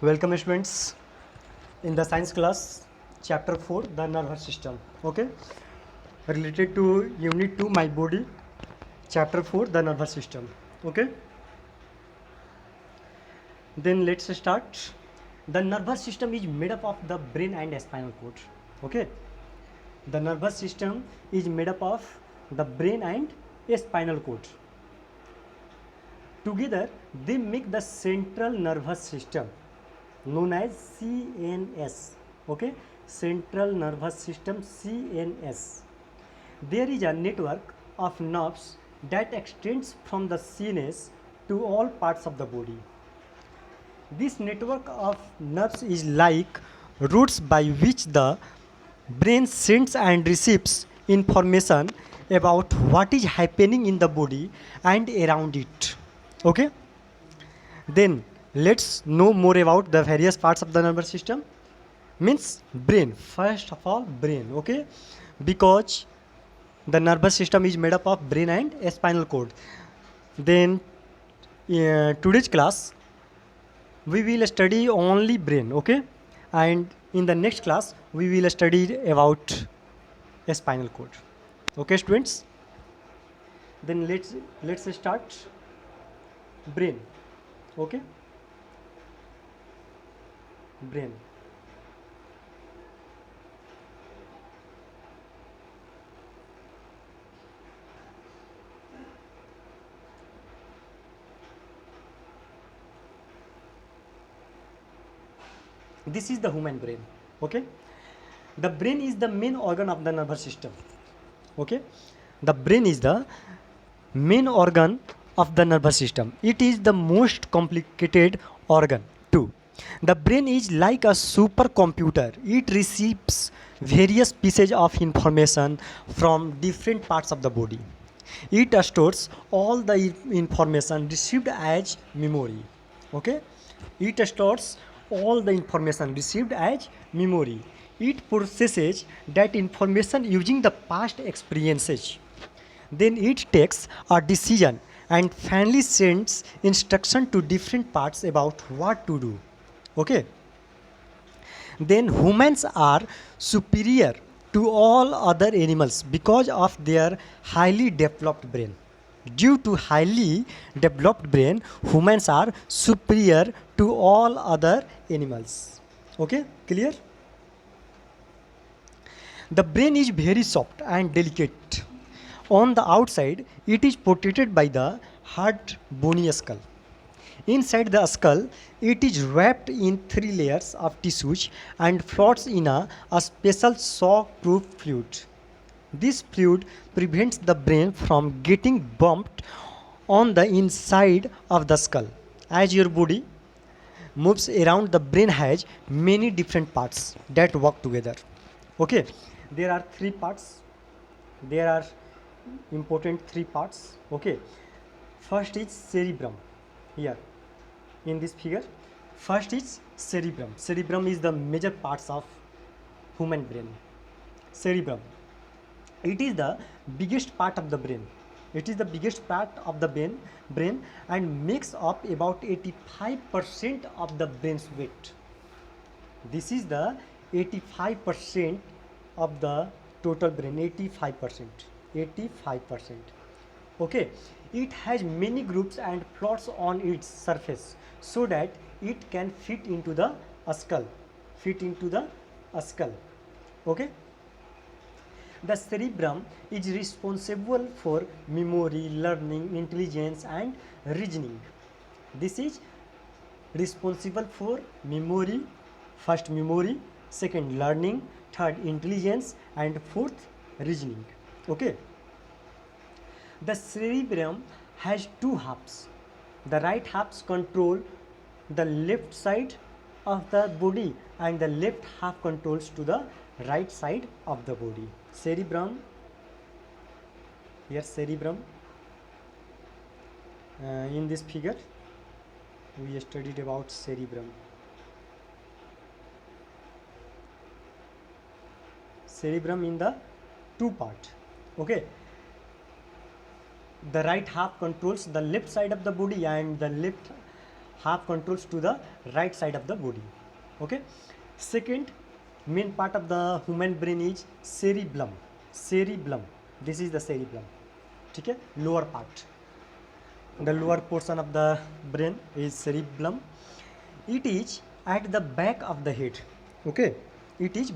Welcome students in the science class chapter 4 the nervous system. Okay, related to unit 2 my body, chapter 4 the nervous system. Okay, then let's start. The nervous system is made up of the brain and spinal cord. Okay, the nervous system is made up of the brain and spinal cord. Together they make the central nervous system known as CNS. Okay, central nervous system, CNS. There is a network of nerves that extends from the CNS to all parts of the body. This network of nerves is like routes by which the brain sends and receives information about what is happening in the body and around it. Okay, then let's know more about the various parts of the nervous system. Means brain, first of all brain. Okay, because the nervous system is made up of brain and spinal cord. Then today's class we will study only brain. Okay, and in the next class we will study about spinal cord. Okay students, then let's start brain. Okay, brain. This is the human brain. Okay, the brain is the main organ of the nervous system. Okay, the brain is the main organ of the nervous system. It is the most complicated organ too. The brain is like a supercomputer. It receives various pieces of information from different parts of the body. It stores all the information received as memory. Okay, it stores all the information received as memory. It processes that information using the past experiences. Then it takes a decision and finally sends instruction to different parts about what to do. Okay, then humans are superior to all other animals because of their highly developed brain. Due to highly developed brain, humans are superior to all other animals. Okay, clear? The brain is very soft and delicate. On the outside, it is protected by the hard bony skull. Inside the skull, it is wrapped in 3 layers of tissues and floats in a special shock-proof fluid. This fluid prevents the brain from getting bumped on the inside of the skull. As your body moves around, the brain has many different parts that work together. Okay, there are 3 parts. There are important 3 parts. Okay, first is cerebrum. Here in this figure, first is cerebrum. Cerebrum is the major parts of human brain. Cerebrum, it is the biggest part of the brain. It is the biggest part of the brain and makes up about 85% of the brain's weight. This is the 85% of the total brain. 85%. Okay, it has many groups and floats on its surface so that it can fit into the skull. Okay, the cerebrum is responsible for memory, learning, intelligence and reasoning. This is responsible for memory, first memory, second learning, third intelligence and fourth reasoning. Okay, the cerebrum has 2 halves. The right halves control the left side of the body and the left half controls to the right side of the body. Cerebrum, here cerebrum, in this figure we studied about cerebrum. Cerebrum in the 2 part. Okay, the right half controls the left side of the body and the left half controls to the right side of the body. Okay. Second main part of the human brain is cerebellum. Cerebellum. This is the cerebellum. Okay. Lower part. The lower portion of the brain is cerebellum. It is at the back of the head. Okay. It is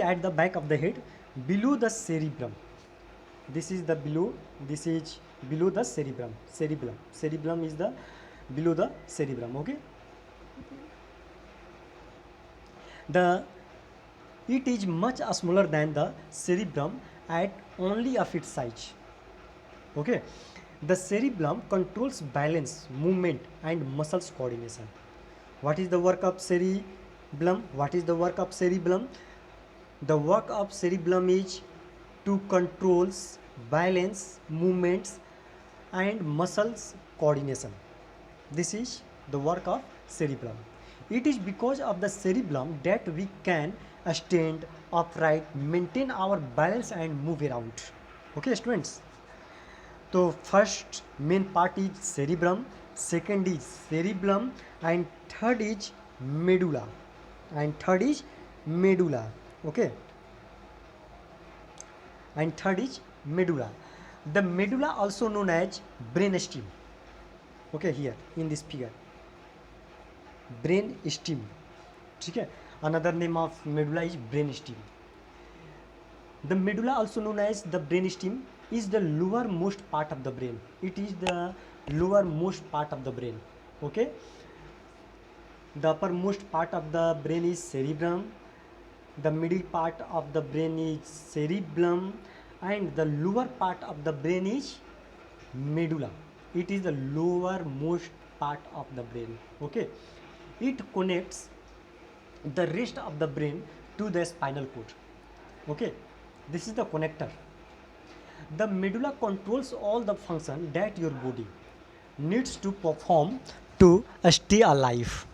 at the back of the head, below the cerebellum. This is below the cerebellum is the below the cerebellum. Okay. It is much smaller than the cerebellum at only of its size. Okay. The cerebellum controls balance, movement and muscles coordination. What is the work of cerebellum? The work of cerebellum is to controls balance, movements and muscles coordination. This is the work of cerebellum. It is because of the cerebellum that we can stand upright, maintain our balance and move around. Okay students. So first main part is cerebrum, second is cerebellum and third is medulla. Okay. And third is medulla. The medulla also known as brainstem. Okay, here in this figure. Brainstem. Okay. Another name of medulla is brainstem. The medulla, also known as the brainstem, is the lowermost part of the brain. It is the lowermost part of the brain. Okay. The uppermost part of the brain is cerebrum. The middle part of the brain is cerebellum, and the lower part of the brain is medulla. It is the lowermost part of the brain. Okay. It connects the rest of the brain to the spinal cord. Okay. This is the connector. The medulla controls all the function that your body needs to perform to stay alive.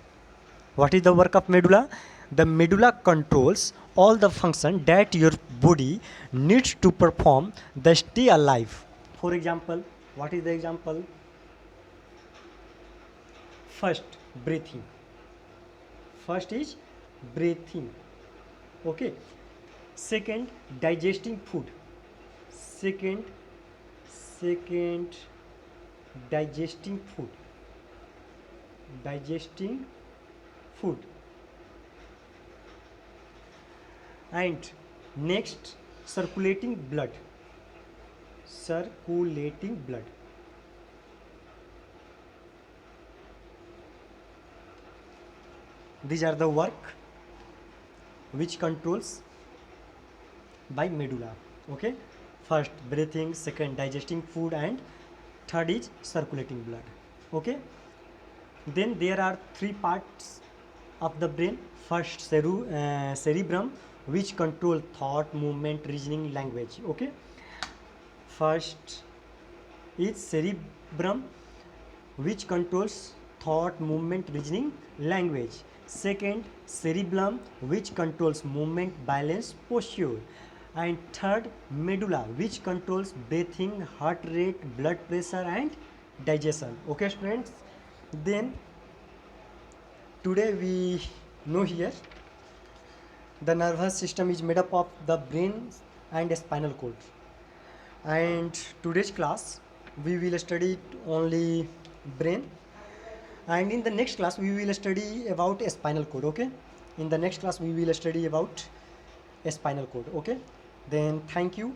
What is the work of medulla? The medulla controls all the function that your body needs to perform to stay alive. For example, what is the example? First, breathing. First is breathing. Okay. Second, digesting food. Second, digesting food. And next, circulating blood. These are the work which controls by medulla. Okay. First breathing, second digesting food, and third is circulating blood. Okay. Then there are three parts of the brain. First, cerebrum, which control thought, movement, reasoning, language. Okay. First is cerebrum, which controls thought, movement, reasoning, language. Second, cerebellum, which controls movement, balance, posture. And third, medulla, which controls breathing, heart rate, blood pressure and digestion. Okay students. Then today we know here the nervous system is made up of the brain and spinal cord. And today's class we will study only brain, and in the next class we will study about a spinal cord. Okay. In the next class we will study about a spinal cord. Okay. Then thank you.